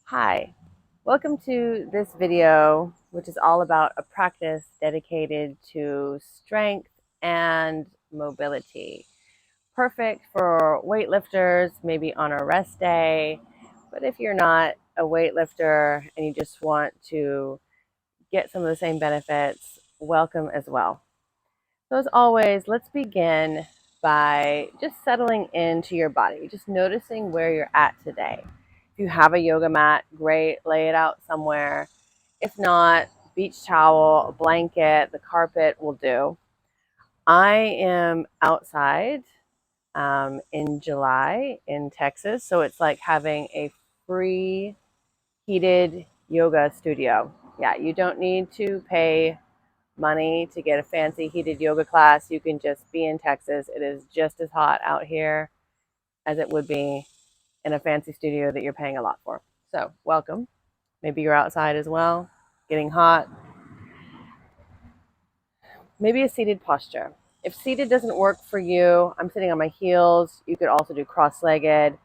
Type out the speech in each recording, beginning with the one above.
Hi, welcome to this video, which is all about a practice dedicated to strength and mobility. Perfect for weightlifters, maybe on a rest day, but if you're not a weightlifter and you just want to get some of the same benefits, welcome as well. So as always, let's begin by just settling into your body, just noticing where you're at today. If you have a yoga mat, great, lay it out somewhere. If not, beach towel, a blanket, the carpet will do. I am outside in July in Texas, so it's like having a free heated yoga studio. Yeah, you don't need to pay money to get a fancy heated yoga class. You can just be in Texas. It is just as hot out here as it would be in a fancy studio that you're paying a lot for. So, welcome. Maybe you're outside as well, getting hot. Maybe a seated posture. If seated doesn't work for you, I'm sitting on my heels. You could also do cross legged.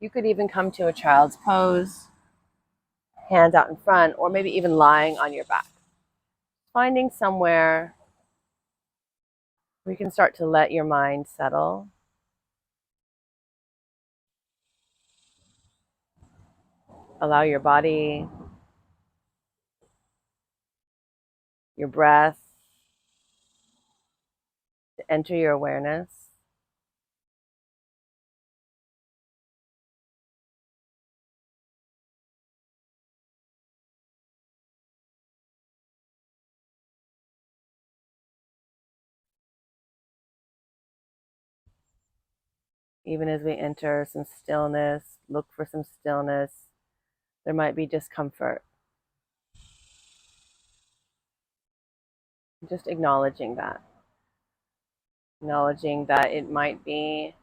You could even come to a child's pose, hands out in front, or maybe even lying on your back. Finding somewhere where you can start to let your mind settle. Allow your body, your breath to enter your awareness. Even as we enter some stillness, look for some stillness. There might be discomfort. Just acknowledging that. Acknowledging that it might be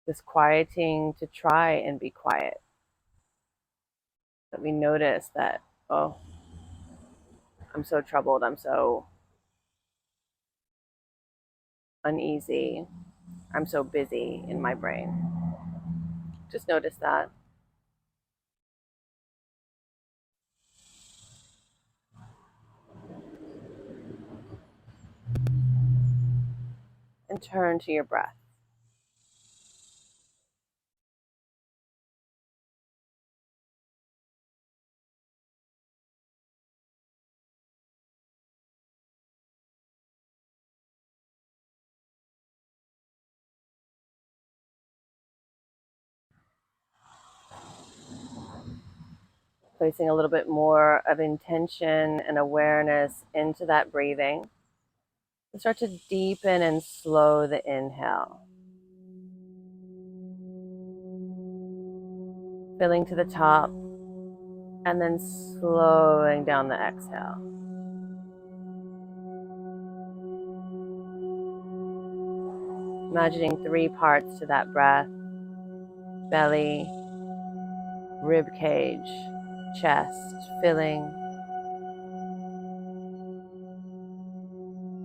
disquieting to try and be quiet. That we notice that, oh, I'm so troubled, I'm so uneasy, I'm so busy in my brain. Just notice that. And turn to your breath. Placing a little bit more of intention and awareness into that breathing. Start to deepen and slow the inhale. Filling to the top and then slowing down the exhale. Imagining 3 parts to that breath: belly, rib cage, chest, filling,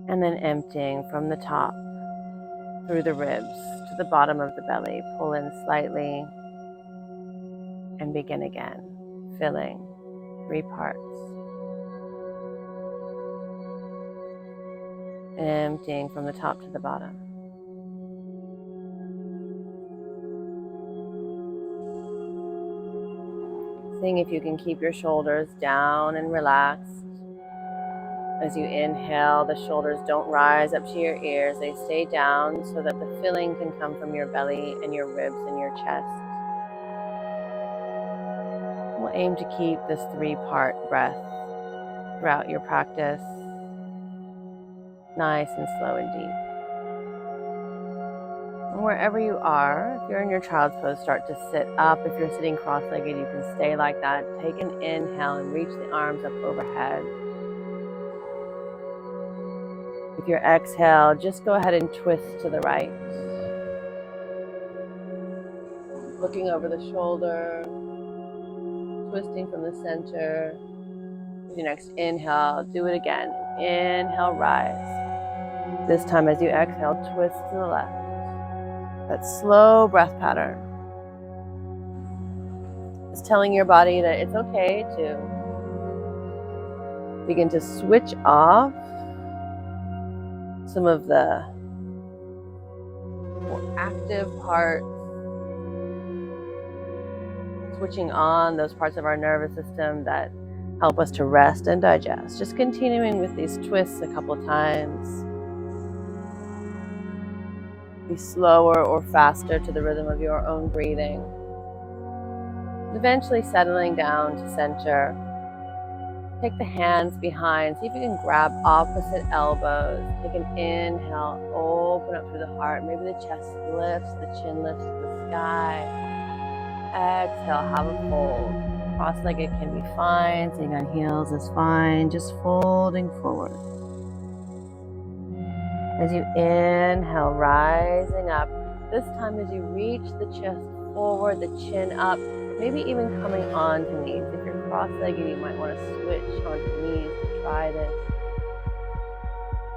and then emptying from the top through the ribs to the bottom of the belly. Pull in slightly and begin again. Filling 3 parts. Emptying from the top to the bottom. Seeing if you can keep your shoulders down and relaxed. As you inhale, the shoulders don't rise up to your ears. They stay down so that the filling can come from your belly and your ribs and your chest. We'll aim to keep this 3-part breath throughout your practice. Nice and slow and deep. And wherever you are, if you're in your child's pose, start to sit up. If you're sitting cross-legged, you can stay like that. Take an inhale and reach the arms up overhead. With your exhale, just go ahead and twist to the right. Looking over the shoulder, twisting from the center. With your next inhale, do it again. Inhale, rise. This time as you exhale, twist to the left. That slow breath pattern. Just telling your body that it's okay to begin to switch off some of the more active parts, switching on those parts of our nervous system that help us to rest and digest. Just continuing with these twists a couple times. Be slower or faster to the rhythm of your own breathing. Eventually settling down to center. Take the hands behind. See if you can grab opposite elbows. Take an inhale, open up through the heart. Maybe the chest lifts, the chin lifts to the sky. Exhale, have a fold. Cross-legged can be fine. Sitting on heels is fine. Just folding forward. As you inhale, rising up. This time as you reach the chest forward, the chin up, maybe even coming onto knees. If you're cross-legged, you might want to switch onto knees to try this.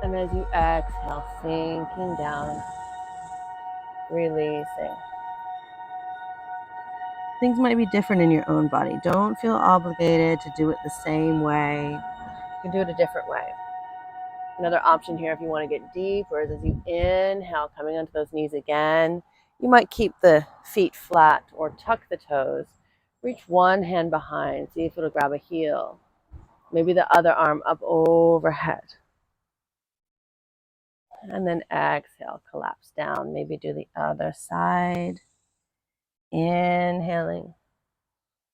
And as you exhale, sinking down, releasing. Things might be different in your own body. Don't feel obligated to do it the same way. You can do it a different way. Another option here, if you want to get deeper, is as you inhale, coming onto those knees again. You might keep the feet flat or tuck the toes. Reach one hand behind, see if it'll grab a heel. Maybe the other arm up overhead. And then exhale, collapse down. Maybe do the other side. Inhaling.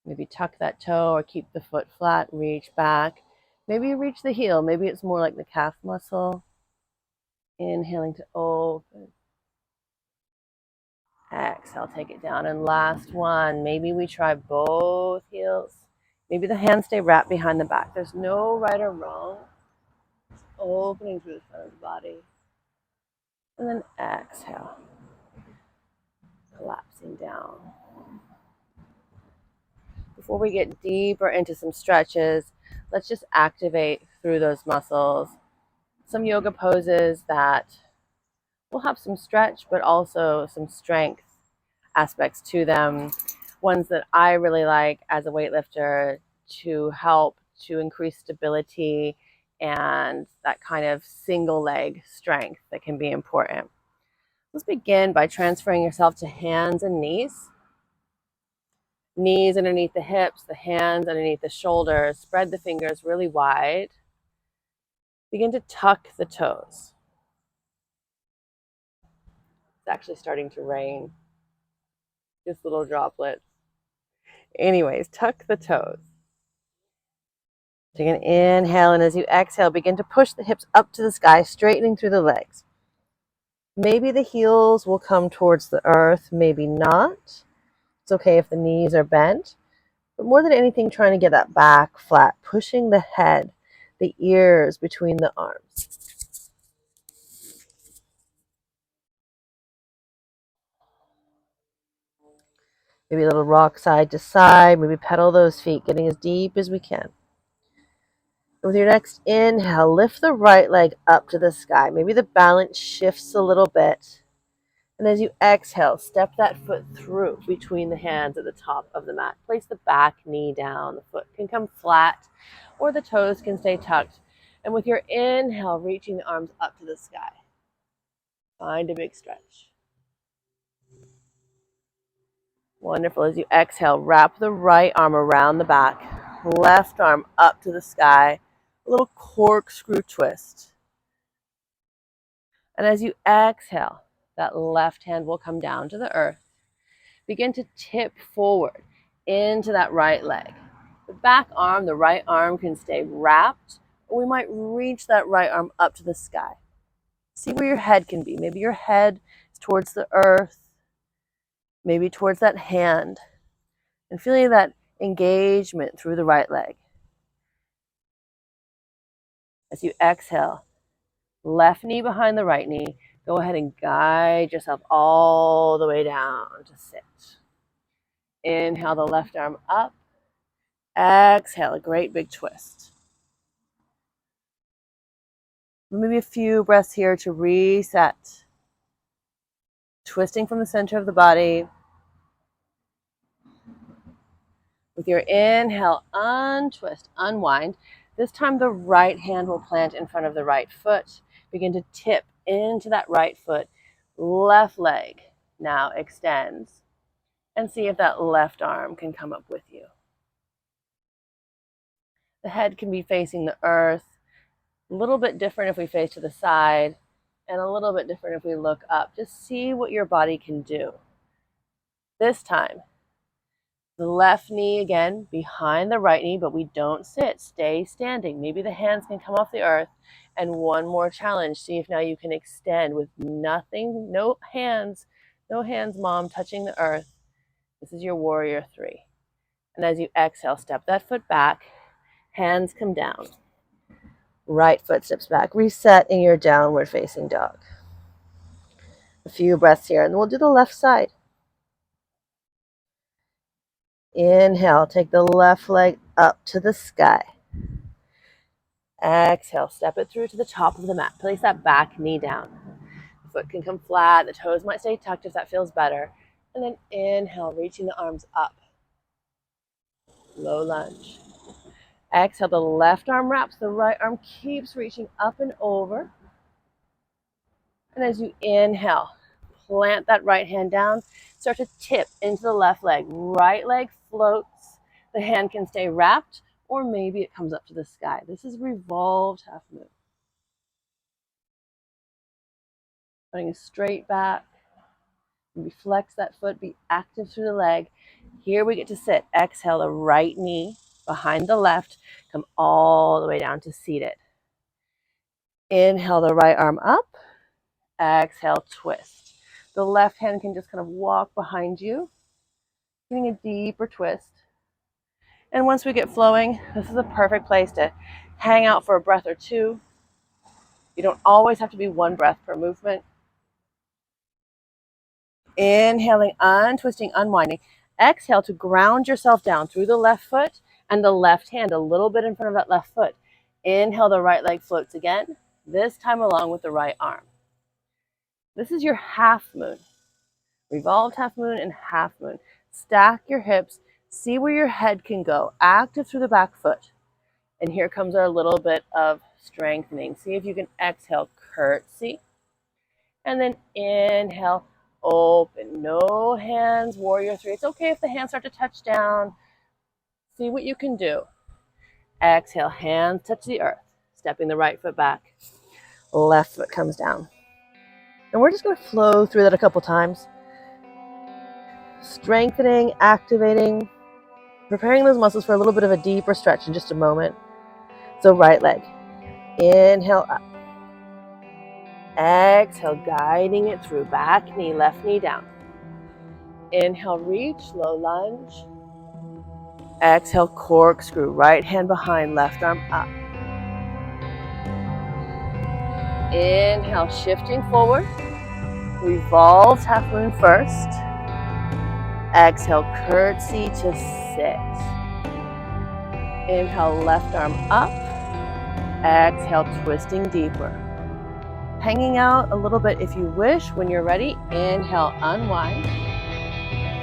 Maybe tuck that toe or keep the foot flat, reach back. Maybe you reach the heel. Maybe it's more like the calf muscle. Inhaling to open. Exhale, take it down. And last one, maybe we try both heels. Maybe the hands stay wrapped behind the back. There's no right or wrong. Opening through the front of the body. And then exhale, collapsing down. Before we get deeper into some stretches, let's just activate through those muscles. Some yoga poses that will have some stretch, but also some strength aspects to them. Ones that I really like as a weightlifter to help to increase stability and that kind of single leg strength that can be important. Let's begin by transferring yourself to hands and knees. Knees underneath the hips, the hands underneath the shoulders. Spread the fingers really wide. Begin to tuck the toes. It's actually starting to rain. Just little droplets. Anyways, tuck the toes. Take an inhale, and as you exhale, begin to push the hips up to the sky, straightening through the legs. Maybe the heels will come towards the earth, maybe not. It's okay if the knees are bent. But more than anything, trying to get that back flat, pushing the head, the ears between the arms. Maybe a little rock side to side, maybe pedal those feet, getting as deep as we can. With your next inhale, lift the right leg up to the sky. Maybe the balance shifts a little bit. And as you exhale, step that foot through between the hands at the top of the mat. Place the back knee down. The foot can come flat or the toes can stay tucked. And with your inhale, reaching the arms up to the sky. Find a big stretch. Wonderful. As you exhale, wrap the right arm around the back. Left arm up to the sky. A little corkscrew twist. And as you exhale, that left hand will come down to the earth. Begin to tip forward into that right leg. The back arm, the right arm can stay wrapped, or we might reach that right arm up to the sky. See where your head can be. Maybe your head is towards the earth, maybe towards that hand, and feeling that engagement through the right leg. As you exhale, left knee behind the right knee, go ahead and guide yourself all the way down to sit. Inhale the left arm up. Exhale, a great big twist. Maybe a few breaths here to reset. Twisting from the center of the body. With your inhale, untwist, unwind. This time the right hand will plant in front of the right foot. Begin to tip into that right foot. Left leg now extends. And see if that left arm can come up with you. The head can be facing the earth. A little bit different if we face to the side, and a little bit different if we look up. Just see what your body can do. This time, the left knee again behind the right knee, but we don't sit. Stay standing. Maybe the hands can come off the earth. And one more challenge. See if now you can extend with nothing, no hands, mom, touching the earth. This is your warrior 3. And as you exhale, step that foot back. Hands come down. Right foot steps back. Reset in your downward facing dog. A few breaths here, and we'll do the left side. Inhale, take the left leg up to the sky. Exhale, step it through to the top of the mat. Place that back knee down. The foot can come flat. The toes might stay tucked if that feels better. And then inhale, reaching the arms up. Low lunge. Exhale, the left arm wraps. The right arm keeps reaching up and over. And as you inhale, plant that right hand down. Start to tip into the left leg. Right leg floats. The hand can stay wrapped, or maybe it comes up to the sky. This is revolved half moon. Putting a straight back. Maybe flex that foot, be active through the leg. Here we get to sit. Exhale, the right knee behind the left. Come all the way down to seated. Inhale, the right arm up. Exhale, twist. The left hand can just kind of walk behind you, getting a deeper twist. And once we get flowing, this is a perfect place to hang out for a breath or two. You don't always have to be one breath per movement. Inhaling, untwisting, unwinding. Exhale to ground yourself down through the left foot and the left hand a little bit in front of that left foot. Inhale, the right leg floats again, this time along with the right arm. This is your half moon. Revolved half moon and half moon. Stack your hips. See where your head can go. Active through the back foot. And here comes our little bit of strengthening. See if you can exhale, curtsy. And then inhale, open. No hands, warrior 3. It's okay if the hands start to touch down. See what you can do. Exhale, hands touch the earth. Stepping the right foot back. Left foot comes down. And we're just going to flow through that a couple times. Strengthening, activating, preparing those muscles for a little bit of a deeper stretch in just a moment. So right leg. Inhale up. Exhale, guiding it through. Back knee, left knee down. Inhale, reach, low lunge. Exhale, corkscrew. Right hand behind, left arm up. Inhale, shifting forward. Revolves half moon first. Exhale, curtsy to sit. Inhale, left arm up. Exhale, twisting deeper. Hanging out a little bit if you wish. When you're ready, inhale, unwind.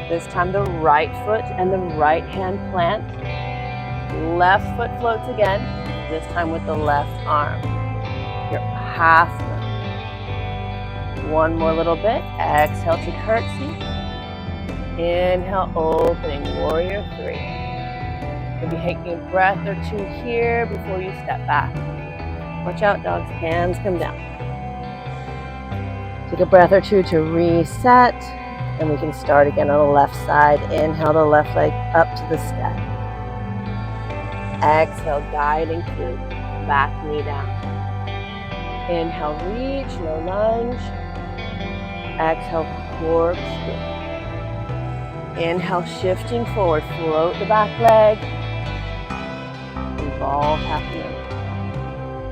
This time the right foot and the right hand plant. Left foot floats again, this time with the left arm. Your half moon. One more little bit. Exhale to curtsy. Inhale, opening, warrior 3. Maybe taking a breath or two here before you step back. Watch out, dogs. Hands come down. Take a breath or two to reset. And we can start again on the left side. Inhale the left leg up to the sky. Exhale, guiding through. Back knee down. Inhale, reach, low lunge. Exhale, corkscrew. Inhale, shifting forward. Float the back leg. Revolve half moon.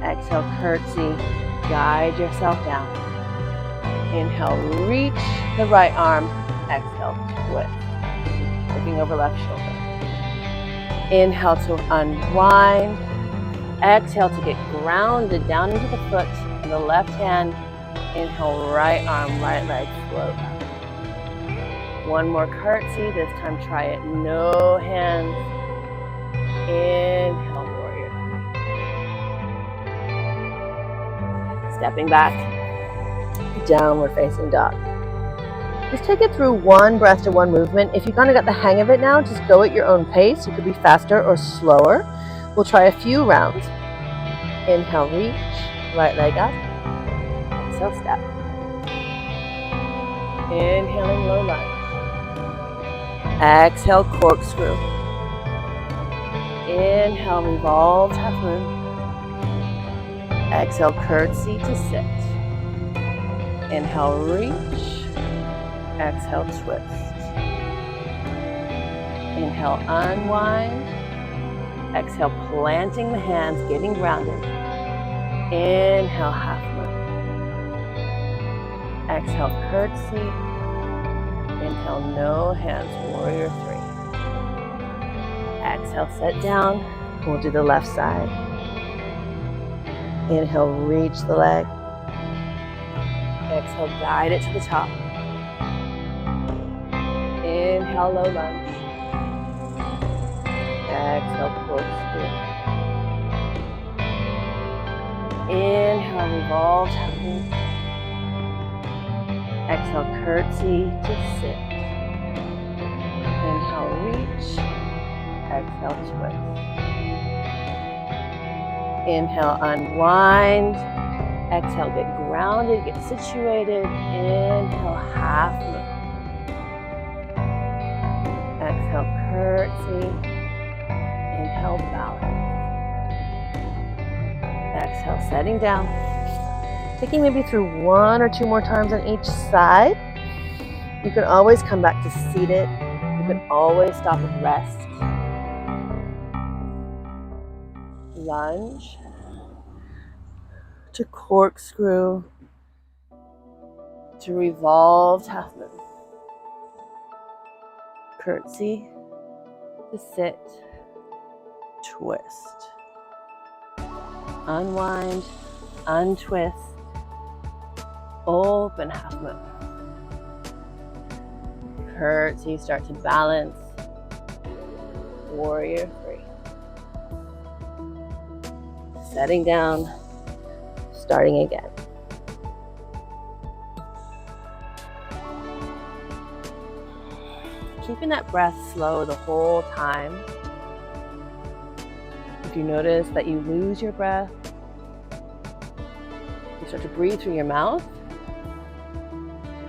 Exhale, curtsy. Guide yourself down. Inhale, reach the right arm. Exhale, twist. Looking over left shoulder. Inhale to unwind. Exhale to get grounded down into the foot and the left hand. Inhale, right arm, right leg, float. One more curtsy. This time try it. No hands. Inhale, warrior. Stepping back. Downward facing dog. Just take it through one breath to one movement. If you kind of got the hang of it now, just go at your own pace. You could be faster or slower. We'll try a few rounds. Inhale, reach. Right leg up. Exhale, step. Inhaling, low lunge. Exhale, corkscrew. Inhale, revolved half moon. Exhale, curtsy to sit. Inhale, reach. Exhale, twist. Inhale, unwind. Exhale, planting the hands, getting grounded. Inhale, half moon. Exhale, curtsy. Inhale, no hands, warrior three. Exhale, set down. We'll do the left side. Inhale, reach the leg. Exhale, guide it to the top. Inhale, low lunge. Exhale, corkscrew. Inhale, revolve half moon. Exhale, curtsy to sit. Inhale, reach. Exhale, twist. Inhale, unwind. Exhale, get grounded, get situated. Inhale, half moon. Exhale, curtsy. Inhale, balance. Exhale, setting down. Taking maybe through one or two more times on each side. You can always come back to seated. You can always stop and rest. Lunge to corkscrew to revolved half moon. Curtsy to sit, twist. Unwind, untwist, open half moon. Curtsy, start to balance. Warrior three. Setting down, starting again. Keeping that breath slow the whole time. If you notice that you lose your breath, you start to breathe through your mouth,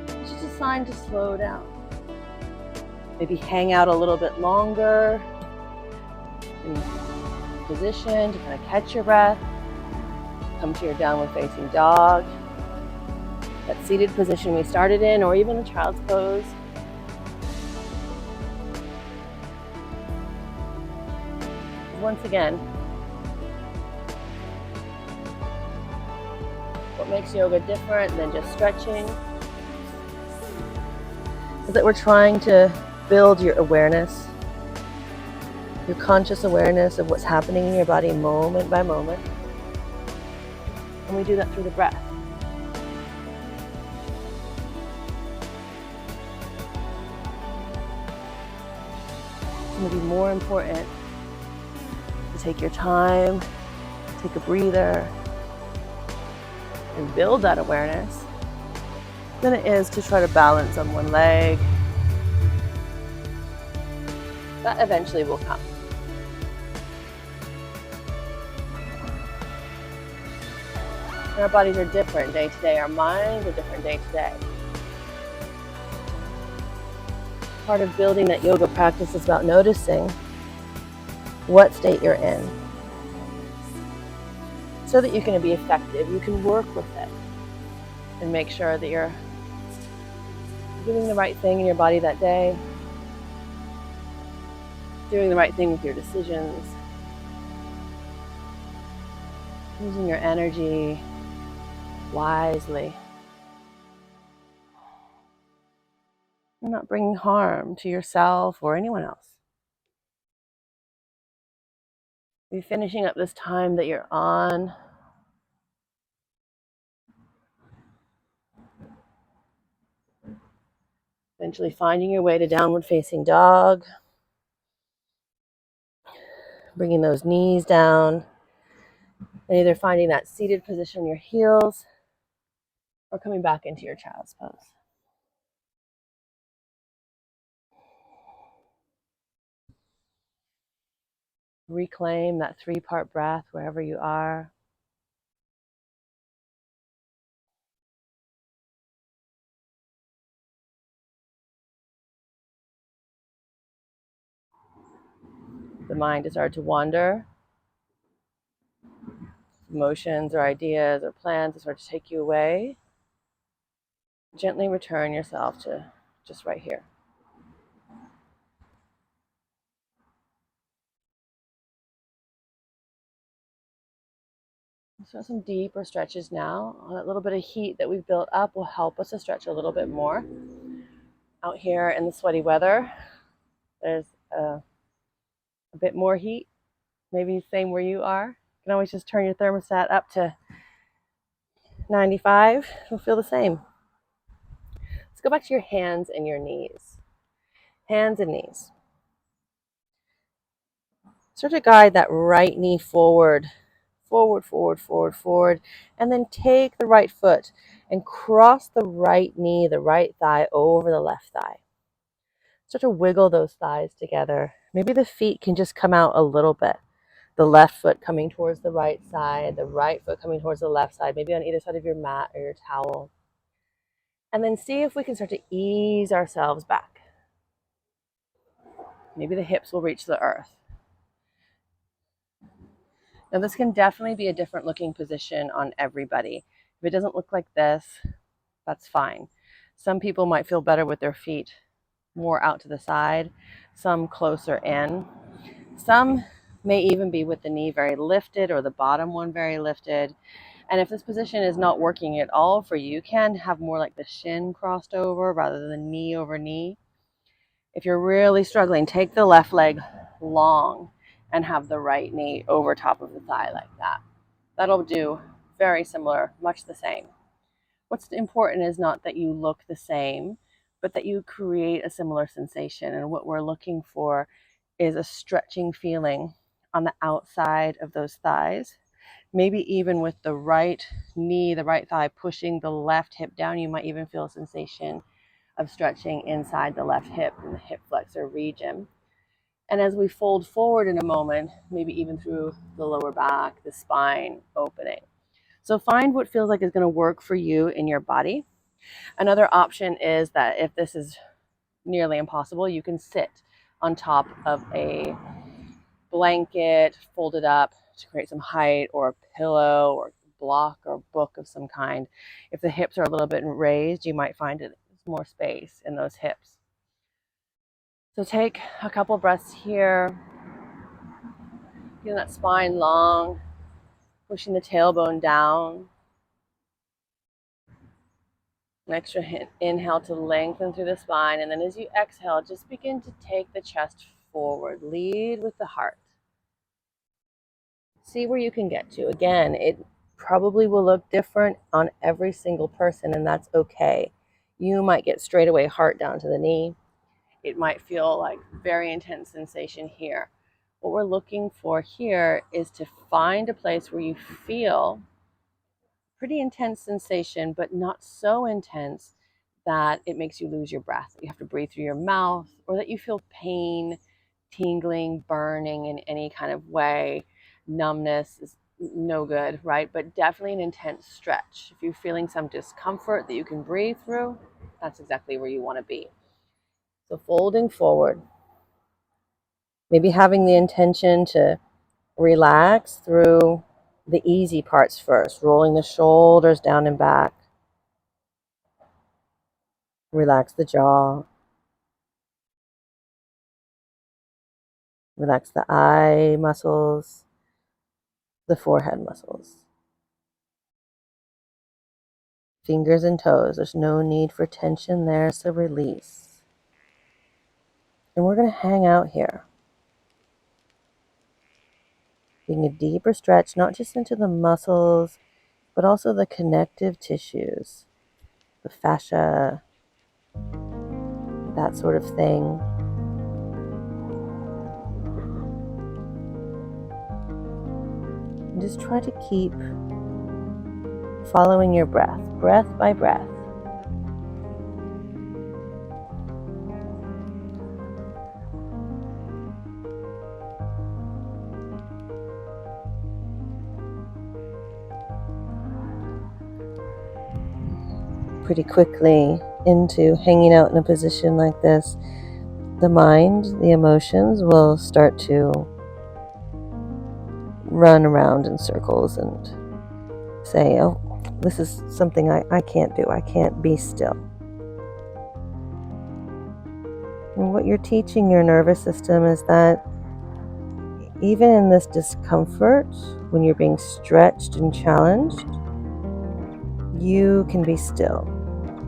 it's just a sign to slow down. Maybe hang out a little bit longer in position to kind of catch your breath. Come to your downward facing dog. That seated position we started in, or even the child's pose. Once again, what makes yoga different than just stretching is that we're trying to build your awareness, your conscious awareness of what's happening in your body moment by moment. And we do that through the breath. It's going to be more important to take your time, take a breather, and build that awareness than it is to try to balance on one leg. That eventually will come. And our bodies are different day to day. Our minds are different day to day. Part of building that yoga practice is about noticing what state you're in so that you can be effective. You can work with it and make sure that you're doing the right thing in your body that day, doing the right thing with your decisions, using your energy wisely. You're not bringing harm to yourself or anyone else. Be finishing up this time that you're on. Eventually finding your way to downward facing dog. Bringing those knees down. And either finding that seated position on your heels or coming back into your child's pose. Reclaim that 3-part breath wherever you are. The mind is hard to wander. Emotions or ideas or plans start to take you away. Gently return yourself to just right here. So some deeper stretches now. That little bit of heat that we've built up will help us to stretch a little bit more. Out here in the sweaty weather, there's a bit more heat. Maybe same where you are. You can always just turn your thermostat up to 95. It'll feel the same. Let's go back to your hands and your knees. Hands and knees. Start to guide that right knee forward, forward, forward, forward, forward, and then take the right foot and cross the right knee, the right thigh over the left thigh. Start to wiggle those thighs together. Maybe the feet can just come out a little bit. The left foot coming towards the right side, the right foot coming towards the left side, maybe on either side of your mat or your towel. And then see if we can start to ease ourselves back. Maybe the hips will reach the earth. Now this can definitely be a different looking position on everybody. If it doesn't look like this, that's fine. Some people might feel better with their feet more out to the side, some closer in. Some may even be with the knee very lifted or the bottom one very lifted. And if this position is not working at all for you, you can have more like the shin crossed over rather than the knee over knee. If you're really struggling, take the left leg long and have the right knee over top of the thigh like that. That'll do very similar, much the same. What's important is not that you look the same, but that you create a similar sensation. And what we're looking for is a stretching feeling on the outside of those thighs. Maybe even with the right knee, the right thigh pushing the left hip down, you might even feel a sensation of stretching inside the left hip in the hip flexor region. And as we fold forward in a moment, maybe even through the lower back, the spine opening. So find what feels like is going to work for you in your body. Another option is that if this is nearly impossible, you can sit on top of a blanket, fold it up to create some height, or a pillow or block or book of some kind. If the hips are a little bit raised, you might find it more space in those hips. So take a couple breaths here, getting that spine long, pushing the tailbone down. An extra inhale to lengthen through the spine, and then as you exhale, just begin to take the chest forward. Lead with the heart. See where you can get to. Again, it probably will look different on every single person, and that's okay. You might get straight away heart down to the knee. It might feel like very intense sensation here. What we're looking for here is to find a place where you feel pretty intense sensation, but not so intense that it makes you lose your breath. You have to breathe through your mouth, or that you feel pain, tingling, burning in any kind of way. Numbness is no good, right? But definitely an intense stretch. If you're feeling some discomfort that you can breathe through, that's exactly where you want to be. So folding forward, maybe having the intention to relax through the easy parts first, rolling the shoulders down and back. Relax the jaw. Relax the eye muscles, the forehead muscles. Fingers and toes. There's no need for tension there, so release. And we're going to hang out here. Being a deeper stretch, not just into the muscles, but also the connective tissues, the fascia, that sort of thing. And just try to keep following your breath, breath by breath. Pretty quickly into hanging out in a position like this, the mind, the emotions will start to run around in circles and say, oh, this is something I can't do. I can't be still. And what you're teaching your nervous system is that even in this discomfort, when you're being stretched and challenged, you can be still.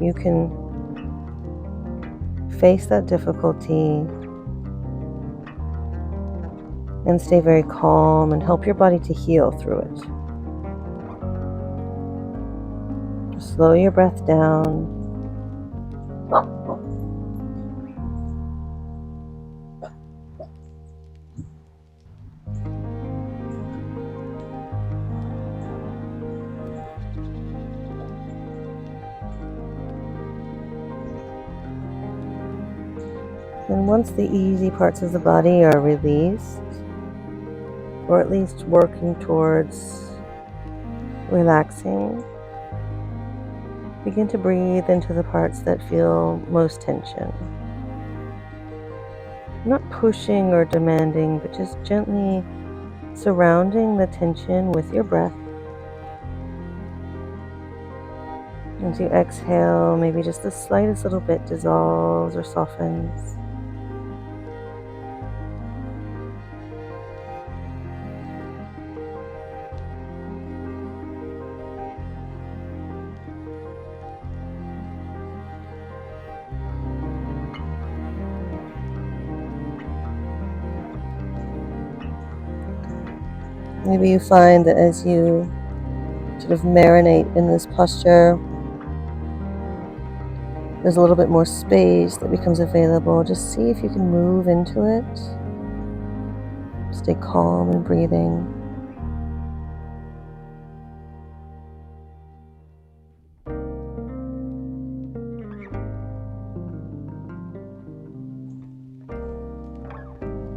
You can face that difficulty and stay very calm and help your body to heal through it. Slow your breath down. And once the easy parts of the body are released, or at least working towards relaxing, begin to breathe into the parts that feel most tension. Not pushing or demanding, but just gently surrounding the tension with your breath. As you exhale, maybe just the slightest little bit dissolves or softens. Maybe you find that as you sort of marinate in this posture, there's a little bit more space that becomes available. Just see if you can move into it. Stay calm and breathing.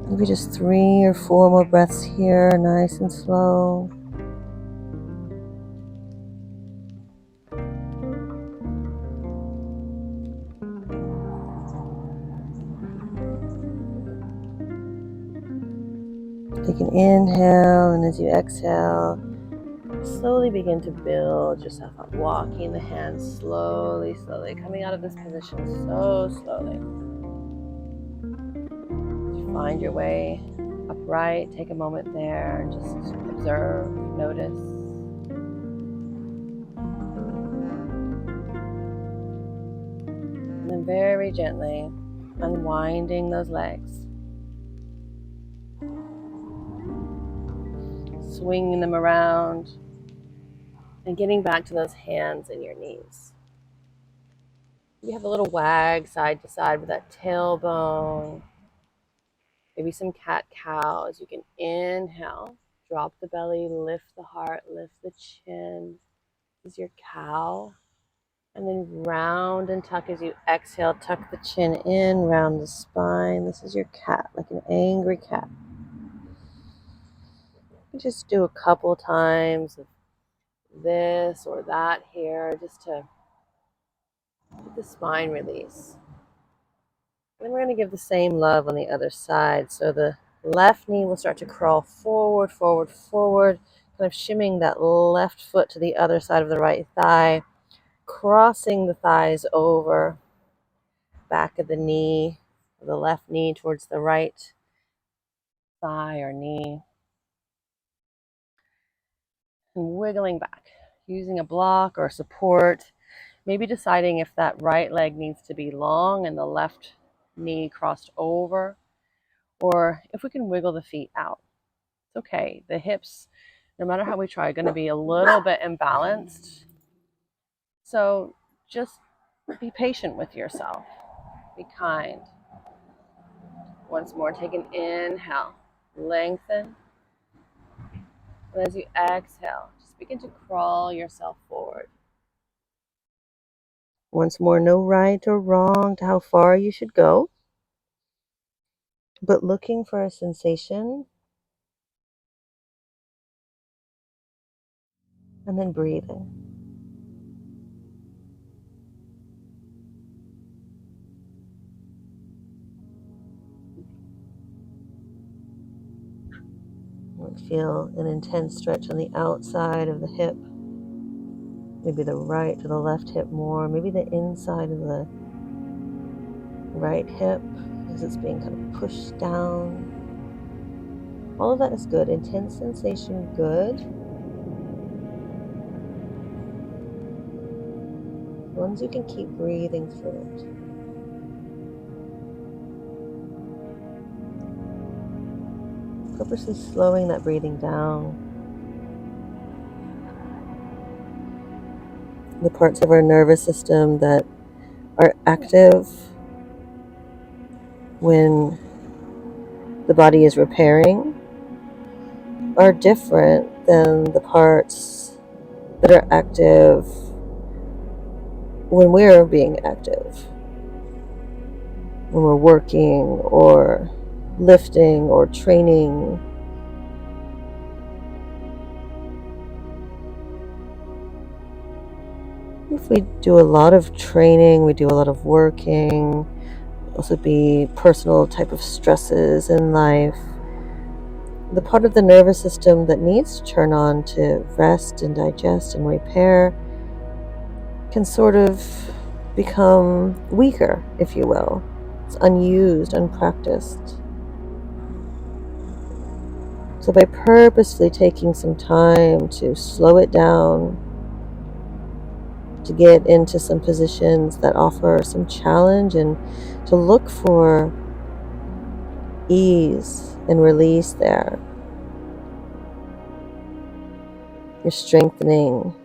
Maybe just 3 or 4 more breaths here, nice and slow. Take an inhale, and as you exhale, slowly begin to build yourself up, walking the hands slowly, coming out of this position so slowly. Find your way upright, take a moment there, and just observe, notice. And then very gently unwinding those legs. Swinging them around and getting back to those hands and your knees. You have a little wag side to side with that tailbone. Maybe some cat-cow as you can inhale, drop the belly, lift the heart, lift the chin. This is your cow. And then round and tuck as you exhale, tuck the chin in, round the spine. This is your cat, like an angry cat. You just do a couple times of this or that here, just to get the spine release. Then we're going to give the same love on the other side. So the left knee will start to crawl forward, forward, forward, kind of shimming that left foot to the other side of the right thigh, crossing the thighs over, back of the knee, the left knee towards the right thigh or knee, and wiggling back, using a block or support, maybe deciding if that right leg needs to be long and the left knee crossed over, or if we can wiggle the feet out. It's okay. The hips, no matter how we try, are going to be a little bit imbalanced. So just be patient with yourself. Be kind. Once more, take an inhale. Lengthen. And as you exhale, just begin to crawl yourself forward. Once more, no right or wrong to how far you should go, but looking for a sensation and then breathing. You might feel an intense stretch on the outside of the hip, maybe the right to the left hip more, maybe the inside of the right hip as it's being kind of pushed down. All of that is good. Intense sensation, good. As long as you can keep breathing through it. Purposely slowing that breathing down. The parts of our nervous system that are active when the body is repairing are different than the parts that are active when we're being active, when we're working or lifting or training. If we do a lot of training, we do a lot of working, also be personal type of stresses in life, the part of the nervous system that needs to turn on to rest and digest and repair can sort of become weaker, if you will. It's unused, unpracticed. So by purposely taking some time to slow it down, to get into some positions that offer some challenge and to look for ease and release there, you're strengthening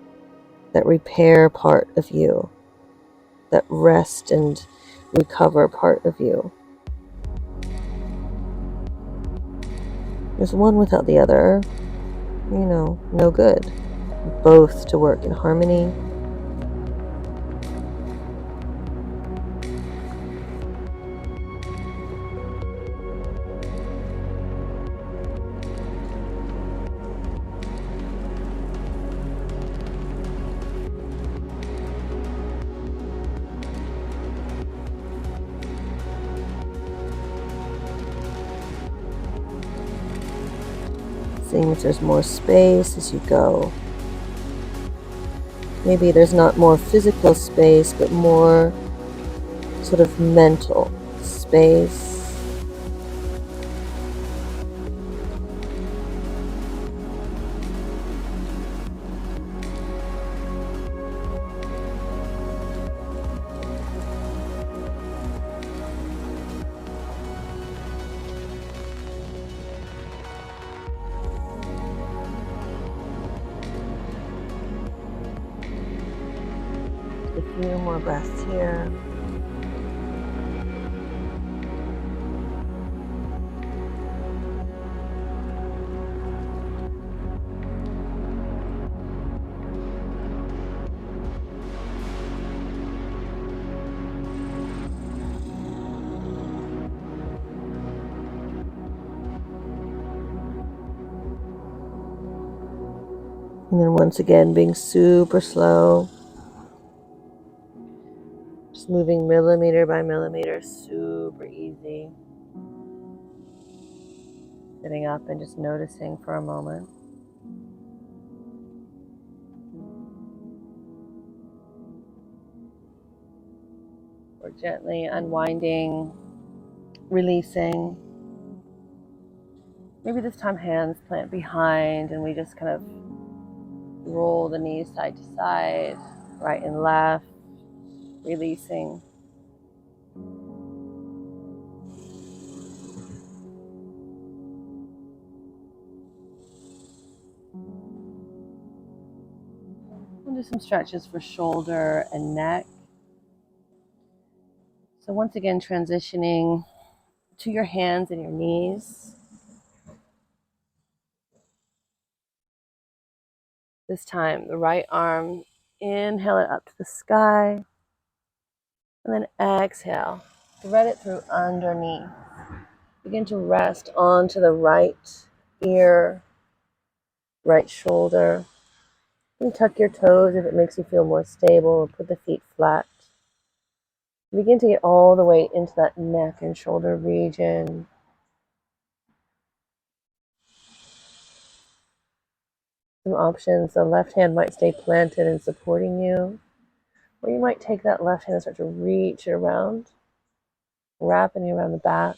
that repair part of you, that rest and recover part of you. There's one without the other, no good. Both to work in harmony. Seeing if there's more space as you go. Maybe there's not more physical space, but more sort of mental space. A few more breaths here. And then once again, being super slow. Just moving millimeter by millimeter, super easy. Sitting up and just noticing for a moment. We're gently unwinding, releasing. Maybe this time hands plant behind and we just kind of roll the knees side to side, right and left, releasing. We'll do some stretches for shoulder and neck. So once again, transitioning to your hands and your knees. This time, the right arm, inhale it up to the sky, and then exhale, thread it through underneath. Begin to rest onto the right ear, right shoulder. And tuck your toes if it makes you feel more stable, or put the feet flat. Begin to get all the way into that neck and shoulder region. Some options, the left hand might stay planted and supporting you, or you might take that left hand and start to reach it around, wrapping it around the back,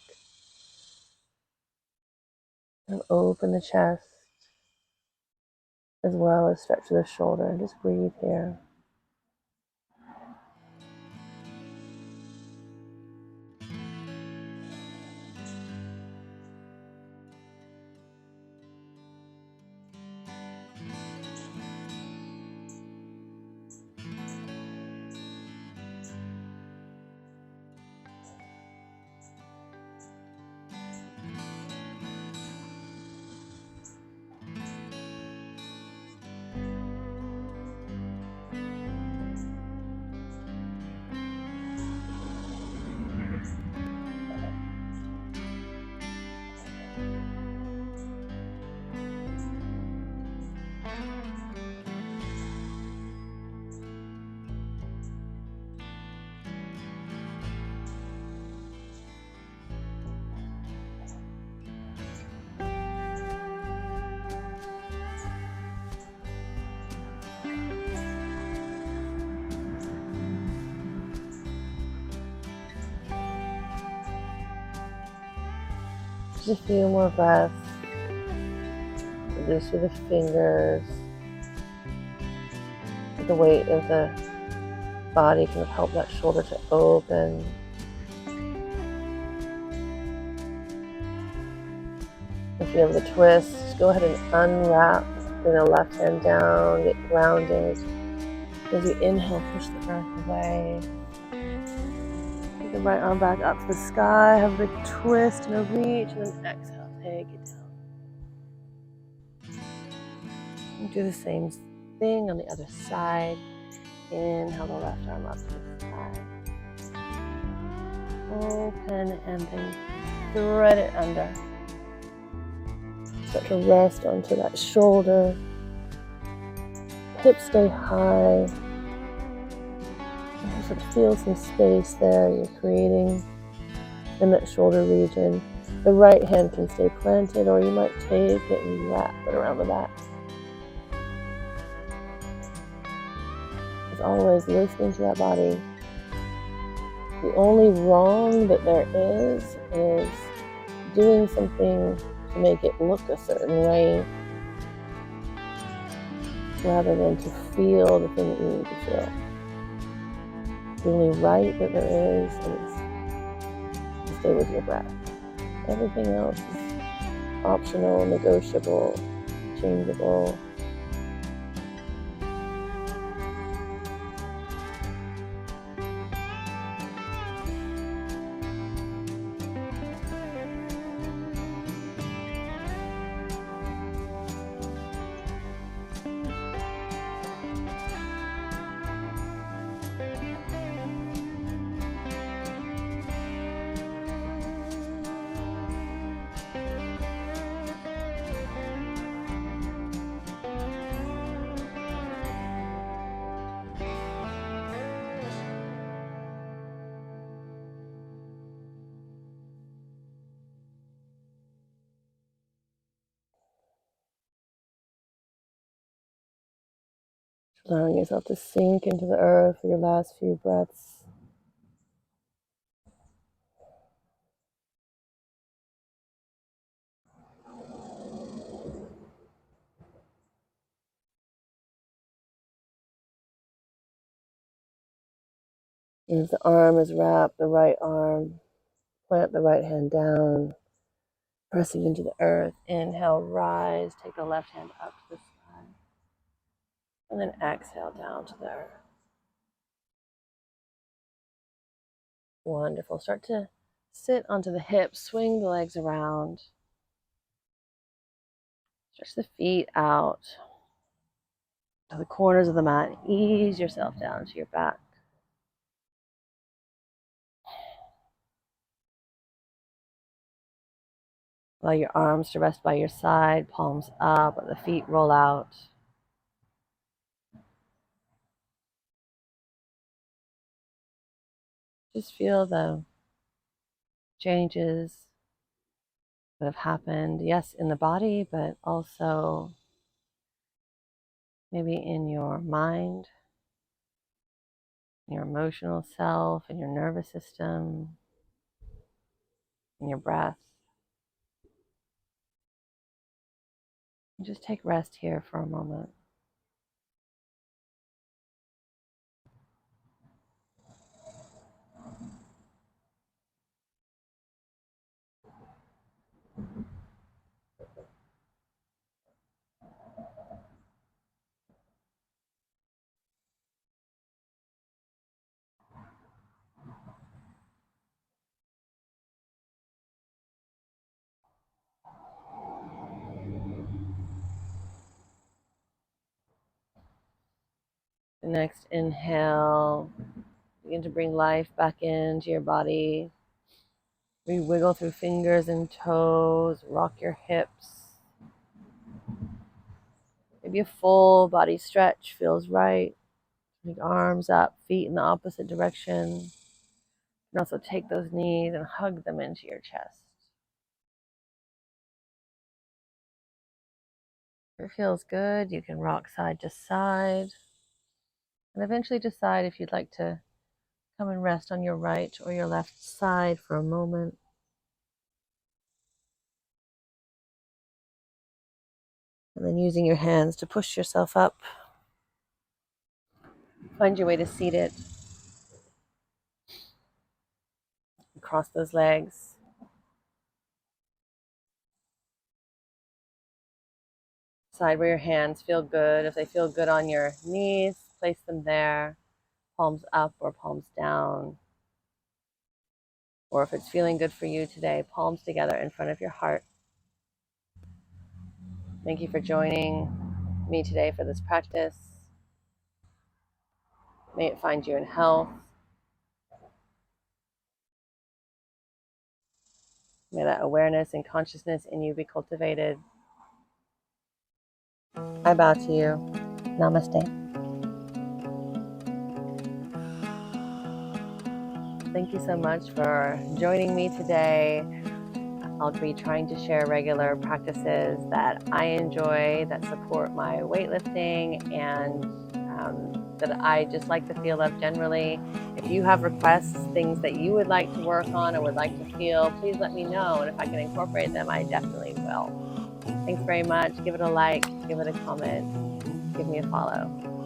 and open the chest, as well as stretch the shoulder, and just breathe here. Just a few more breaths. Release through the fingers. The weight of the body can help that shoulder to open. If you're able to twist, go ahead and unwrap. Bring the left hand down, get grounded. As you inhale, push the earth away. Take the right arm back up to the sky, have a big twist and a reach, and then exhale, take it down. And do the same thing on the other side. Inhale the left arm up to the sky. Open and then thread it under. Start to rest onto that shoulder. Hips stay high. And sort of feel some space there you're creating in that shoulder region. The right hand can stay planted, or you might take it and wrap it around the back. As always, listening to that body. The only wrong that there is doing something to make it look a certain way, rather than to feel the thing that you need to feel. The only right that there is to stay with your breath. Everything else is optional, negotiable, changeable. Allowing yourself to sink into the earth for your last few breaths. And as the arm is wrapped, the right arm, plant the right hand down, pressing into the earth. Inhale, rise, take the left hand up to the sky. And then exhale down to the earth. Wonderful. Start to sit onto the hips, swing the legs around. Stretch the feet out to the corners of the mat. Ease yourself down to your back. Allow your arms to rest by your side, palms up, let the feet roll out. Just feel the changes that have happened, yes, in the body, but also maybe in your mind, in your emotional self, in your nervous system, in your breath. And just take rest here for a moment. The next inhale, begin to bring life back into your body. Wiggle through fingers and toes, rock your hips. Maybe a full body stretch feels right. Take arms up, feet in the opposite direction. You can also take those knees and hug them into your chest. If it feels good, you can rock side to side. And eventually decide if you'd like to come and rest on your right or your left side for a moment. And then using your hands to push yourself up. Find your way to seated. Cross those legs. Decide where your hands feel good. If they feel good on your knees, place them there, palms up or palms down. Or if it's feeling good for you today, palms together in front of your heart. Thank you for joining me today for this practice. May it find you in health. May that awareness and consciousness in you be cultivated. I bow to you. Namaste. Thank you so much for joining me today. I'll be trying to share regular practices that I enjoy, that support my weightlifting, and that I just like the feel of generally. If you have requests, things that you would like to work on or would like to feel, please let me know. And if I can incorporate them, I definitely will. Thanks very much. Give it a like, give it a comment, give me a follow.